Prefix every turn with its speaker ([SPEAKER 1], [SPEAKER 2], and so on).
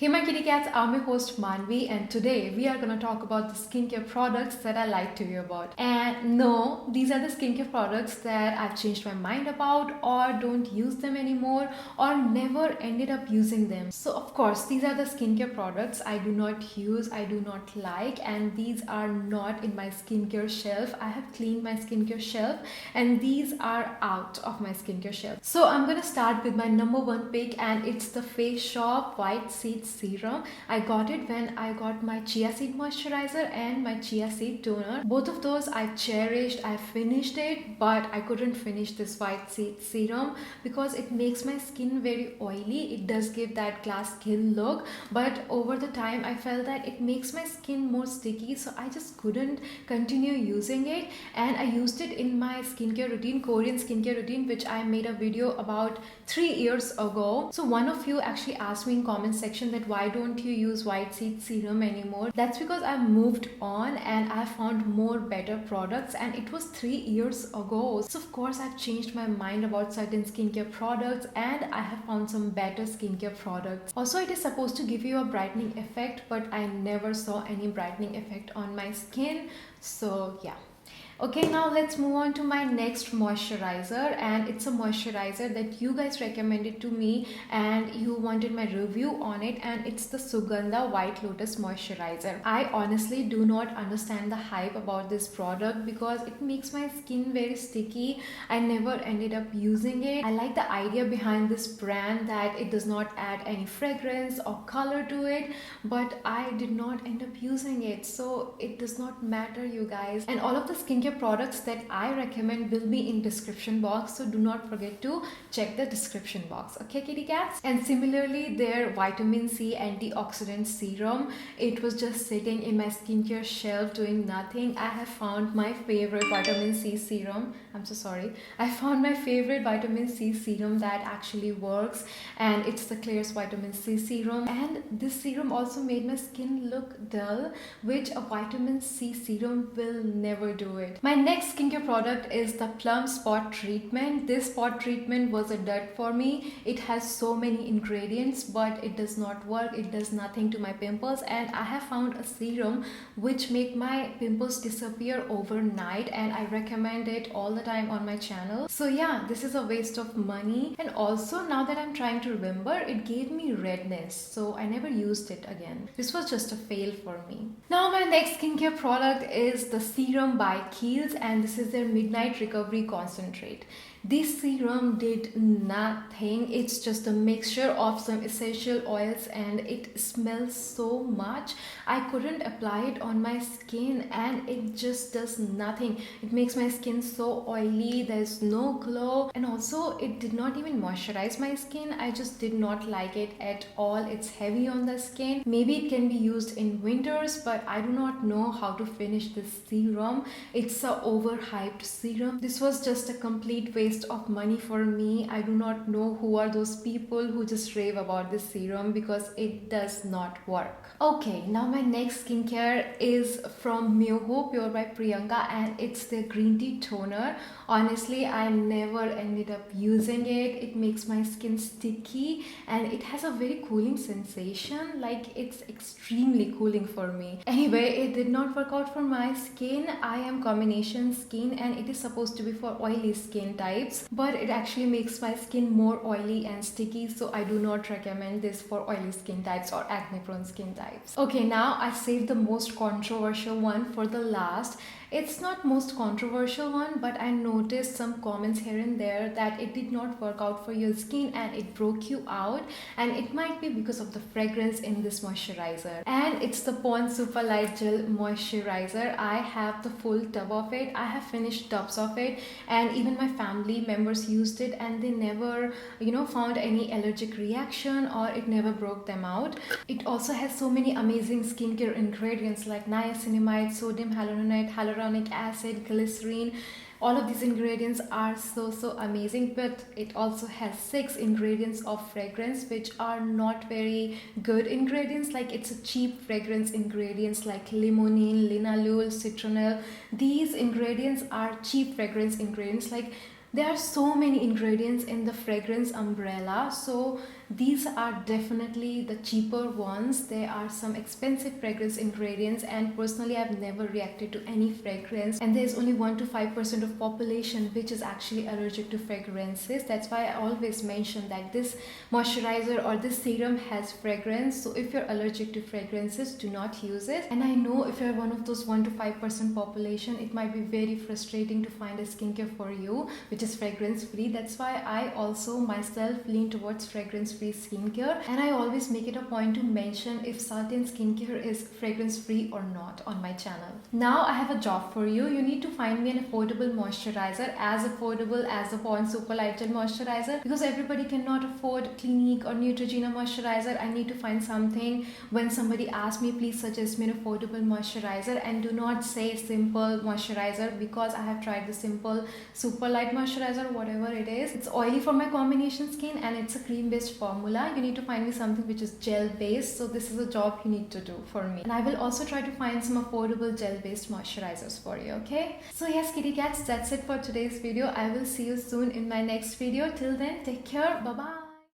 [SPEAKER 1] Hey my kitty cats, I'm your host Manvi and today we are going to talk about the skincare products that I like to hear about. And no, these are the skincare products that I've changed my mind about or don't use them anymore or never ended up using them. So of course, these are the skincare products I do not use, I do not like, and these are not in my skincare shelf. I have cleaned my skincare shelf and these are out of my skincare shelf. So I'm going to start with my number one pick and it's the Face Shop White Seed Serum. I got it when I got my chia seed moisturizer and my chia seed toner. Both of those I cherished. I finished it, but I couldn't finish this white seed serum because it makes my skin very oily. It does give that glass skin look, but over the time I felt that it makes my skin more sticky, so I just couldn't continue using it. And I used it in my skincare routine, Korean skincare routine, which I made a video about 3 years ago. So one of you actually asked me in comment section that why don't you use white seed serum anymore. That's because I've moved on and I found more better products, and it was 3 years ago. So of course I've changed my mind about certain skincare products and I have found some better skincare products. Also, it is supposed to give you a brightening effect, but I never saw any brightening effect on my skin. So yeah. Okay, now let's move on to my next moisturizer, and it's a moisturizer that you guys recommended to me and you wanted my review on it, and it's the Sugandha White Lotus moisturizer. I honestly do not understand the hype about this product because it makes my skin very sticky. I never ended up using it. I like the idea behind this brand that it does not add any fragrance or color to it, but I did not end up using it, so it does not matter, you guys. And all of the skincare products that I recommend will be in description box, so do not forget to check the description box, okay kitty cats? And similarly, their vitamin C antioxidant serum, it was just sitting in my skincare shelf doing nothing. I have found my favorite vitamin C serum. I'm so sorry. I found my favorite vitamin C serum that actually works, and it's the Klairs vitamin C serum. And this serum also made my skin look dull, which a vitamin C serum will never do it. My next skincare product is the Plum Spot Treatment. This spot treatment was a dud for me. It has so many ingredients, but it does not work. It does nothing to my pimples, and I have found a serum which make my pimples disappear overnight, and I recommend it all the time on my channel. So yeah, this is a waste of money, and also now that I'm trying to remember, it gave me redness, so I never used it again. This was just a fail for me. Now my next skincare product is the Serum by Kiehl's, and this is their Midnight Recovery Concentrate. This serum did nothing. It's just a mixture of some essential oils and it smells so much. I couldn't apply it on my skin and it just does nothing. It makes my skin so oily. There's no glow, and also it did not even moisturize my skin. I just did not like it at all. It's heavy on the skin. Maybe it can be used in winters, but I do not know how to finish this serum. It's a overhyped serum. This was just a complete waste of money for me. I do not know who are those people who just rave about this serum because it does not work. Okay, now my next skincare is from Myoho Pure by Priyanka, and it's their green tea toner. Honestly, I never ended up using it. It makes my skin sticky and it has a very cooling sensation. Like, it's extremely cooling for me. Anyway, it did not work out for my skin. I am combination skin and it is supposed to be for oily skin types, but it actually makes my skin more oily and sticky, so I do not recommend this for oily skin types or acne prone skin types. Okay, now I saved the most controversial one for the last. It's not most controversial one, but I noticed some comments here and there that it did not work out for your skin and it broke you out, and it might be because of the fragrance in this moisturizer. And it's the Pond's Super Light Gel Moisturizer. I have the full tub of it. I have finished tubs of it, and even my family members used it and they never, found any allergic reaction or it never broke them out. It also has so many amazing skincare ingredients like niacinamide, sodium hyaluronate, hyaluronic acid, glycerin. All of these ingredients are so amazing, but it also has 6 ingredients of fragrance which are not very good ingredients. Like, it's a cheap fragrance ingredients like limonene, linalool, citronelle. These ingredients are cheap fragrance ingredients. Like, There are so many ingredients in the fragrance umbrella, so these are definitely the cheaper ones. There are some expensive fragrance ingredients, and personally I've never reacted to any fragrance, and there's only 1 to 5% of population which is actually allergic to fragrances. That's why I always mention that this moisturizer or this serum has fragrance, so if you're allergic to fragrances, do not use it. And I know if you're one of those 1 to 5% population, it might be very frustrating to find a skincare for you which is fragrance free. That's why I also myself lean towards fragrance free skincare, and I always make it a point to mention if certain skincare is fragrance free or not on my channel. Now I have a job for you. You need to find me an affordable moisturizer, as affordable as the Pond's Super Light Gel moisturizer, because everybody cannot afford Clinique or Neutrogena moisturizer. I need to find something. When somebody asks me, please suggest me an affordable moisturizer, and do not say simple moisturizer, because I have tried the simple Super Light moisturizer, whatever it is. It's oily for my combination skin and it's a cream based formula. You need to find me something which is gel based, so this is a job you need to do for me. And I will also try to find some affordable gel based moisturizers for you, okay? So yes, kitty cats, that's it for today's video. I will see you soon in my next video. Till then, take care. Bye bye.